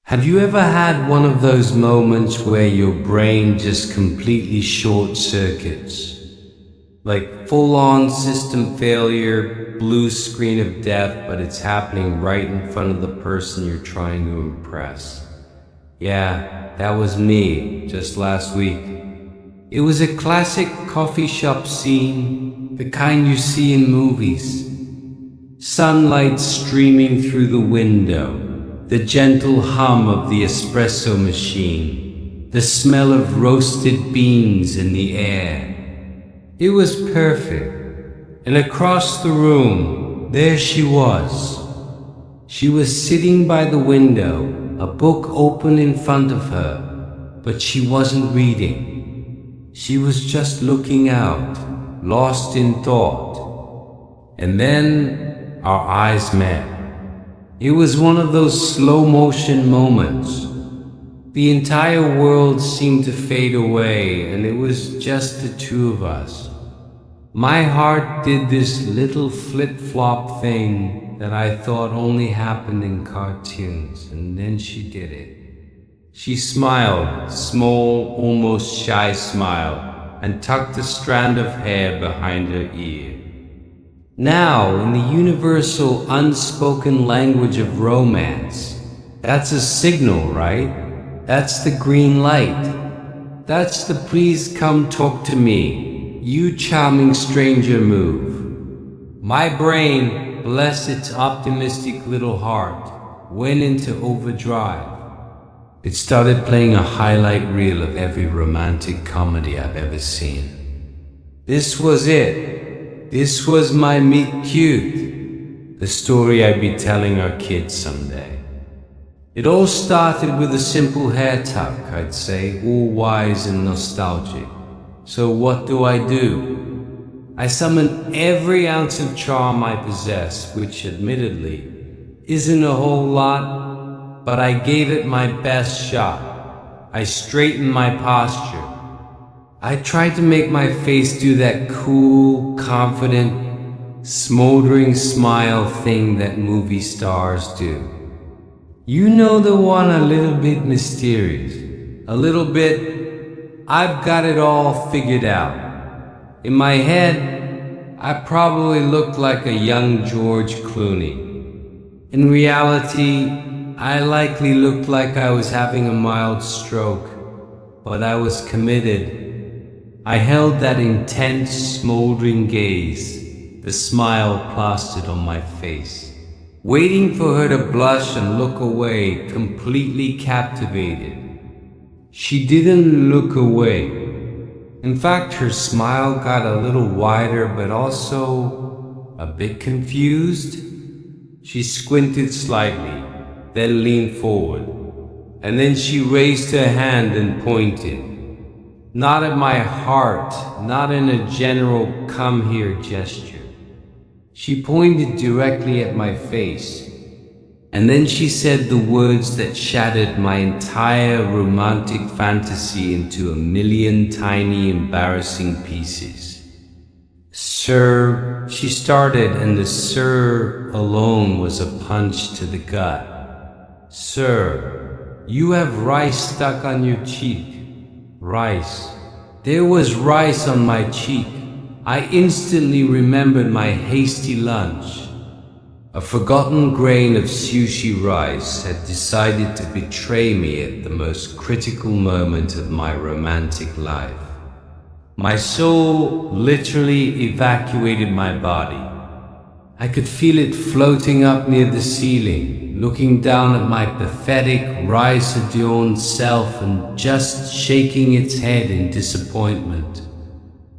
Have you ever had one of those moments where your brain just completely short circuits? Like full-on system failure, blue screen of death, but it's happening right in front of the person you're trying to impress. Yeah, that was me, just last week. It was a classic coffee shop scene, the kind you see in movies. Sunlight streaming through the window, the gentle hum of the espresso machine, the smell of roasted beans in the air. It was perfect, and across the room, there she was. She was sitting by the window, a book open in front of her, but she wasn't reading. She was just looking out, lost in thought. And then our eyes met. It was one of those slow-motion moments. The entire world seemed to fade away, and it was just the two of us. My heart did this little flip-flop thing that I thought only happened in cartoons, and then she did it. She smiled, small, almost shy smile, and tucked a strand of hair behind her ear. Now, in the universal unspoken language of romance, that's a signal, right? That's the green light. That's the please come talk to me, you charming stranger move. My brain, bless its optimistic little heart, went into overdrive. It started playing a highlight reel of every romantic comedy I've ever seen. This was it. This was my meet cute, the story I'd be telling our kids someday. It all started with a simple hair tuck, I'd say, all wise and nostalgic. So what do? I summon every ounce of charm I possess, which admittedly isn't a whole lot, but I gave it my best shot. I straightened my posture. I tried to make my face do that cool, confident, smoldering smile thing that movie stars do. You know, the one a little bit mysterious, a little bit, I've got it all figured out. In my head, I probably looked like a young George Clooney. In reality, I likely looked like I was having a mild stroke, but I was committed. I held that intense, smoldering gaze, the smile plastered on my face, waiting for her to blush and look away, completely captivated. She didn't look away. In fact, her smile got a little wider, but also a bit confused. She squinted slightly, then leaned forward, and then she raised her hand and pointed. Not at my heart, not in a general come here gesture. She pointed directly at my face, and then she said the words that shattered my entire romantic fantasy into a million tiny embarrassing pieces. Sir, she started, and the sir alone was a punch to the gut. Sir, you have rice stuck on your cheek. Rice. There was rice on my cheek. I instantly remembered my hasty lunch. A forgotten grain of sushi rice had decided to betray me at the most critical moment of my romantic life. My soul literally evacuated my body. I could feel it floating up near the ceiling, looking down at my pathetic, rice-adorned self and just shaking its head in disappointment.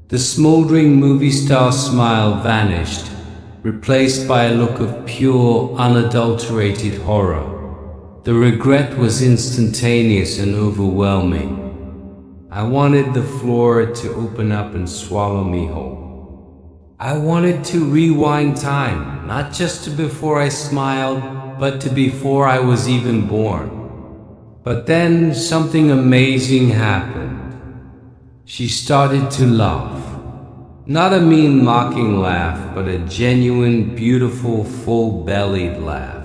The smoldering movie star smile vanished, replaced by a look of pure, unadulterated horror. The regret was instantaneous and overwhelming. I wanted the floor to open up and swallow me whole. I wanted to rewind time, not just to before I smiled, but to before I was even born. But then something amazing happened. She started to laugh. Not a mean mocking laugh, but a genuine, beautiful, full-bellied laugh.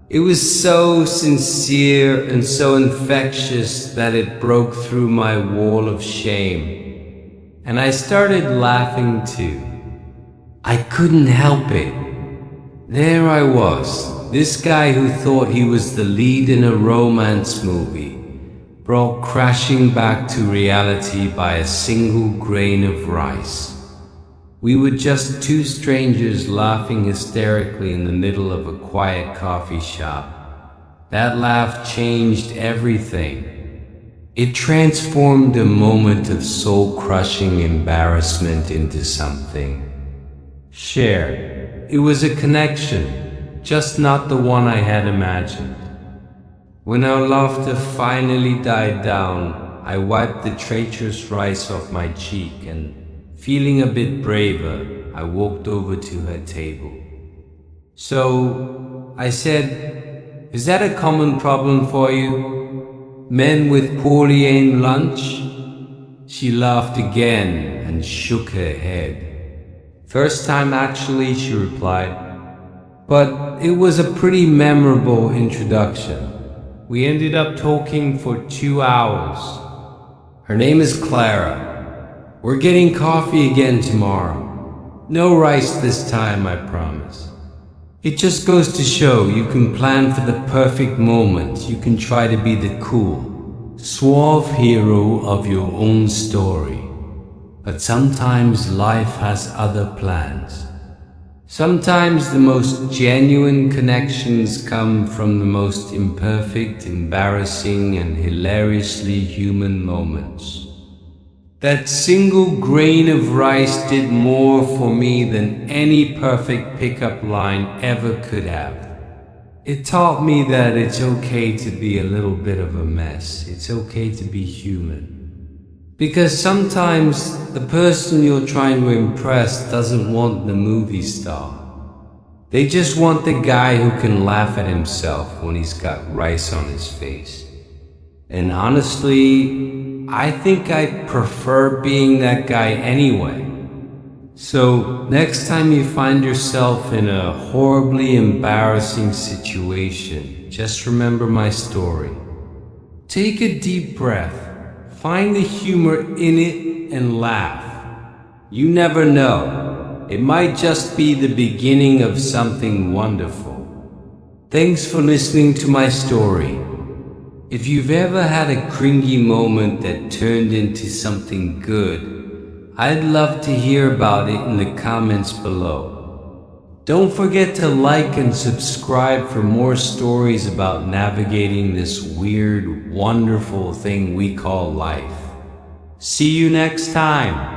It was so sincere and so infectious that it broke through my wall of shame. And I started laughing too. I couldn't help it. There I was, this guy who thought he was the lead in a romance movie, brought crashing back to reality by a single grain of rice. We were just two strangers laughing hysterically in the middle of a quiet coffee shop. That laugh changed everything. It transformed a moment of soul-crushing embarrassment into something shared. It was a connection, just not the one I had imagined. When our laughter finally died down, I wiped the traitorous rice off my cheek and, feeling a bit braver, I walked over to her table. "So," I said, "is that a common problem for you? Men with poorly aimed lunch?" She laughed again and shook her head. "First time actually," she replied. But it was a pretty memorable introduction. We ended up talking for 2 hours. Her name is Clara. We're getting coffee again tomorrow. No rice this time, I promise. It just goes to show you can plan for the perfect moment. You can try to be the cool, suave hero of your own story. But sometimes life has other plans. Sometimes the most genuine connections come from the most imperfect, embarrassing, and hilariously human moments. That single grain of rice did more for me than any perfect pickup line ever could have. It taught me that it's okay to be a little bit of a mess. It's okay to be human. Because sometimes the person you're trying to impress doesn't want the movie star. They just want the guy who can laugh at himself when he's got rice on his face. And honestly, I think I prefer being that guy anyway. So, next time you find yourself in a horribly embarrassing situation, just remember my story. Take a deep breath, find the humor in it, and laugh. You never know. It might just be the beginning of something wonderful. Thanks for listening to my story. If you've ever had a cringy moment that turned into something good, I'd love to hear about it in the comments below. Don't forget to like and subscribe for more stories about navigating this weird, wonderful thing we call life. See you next time.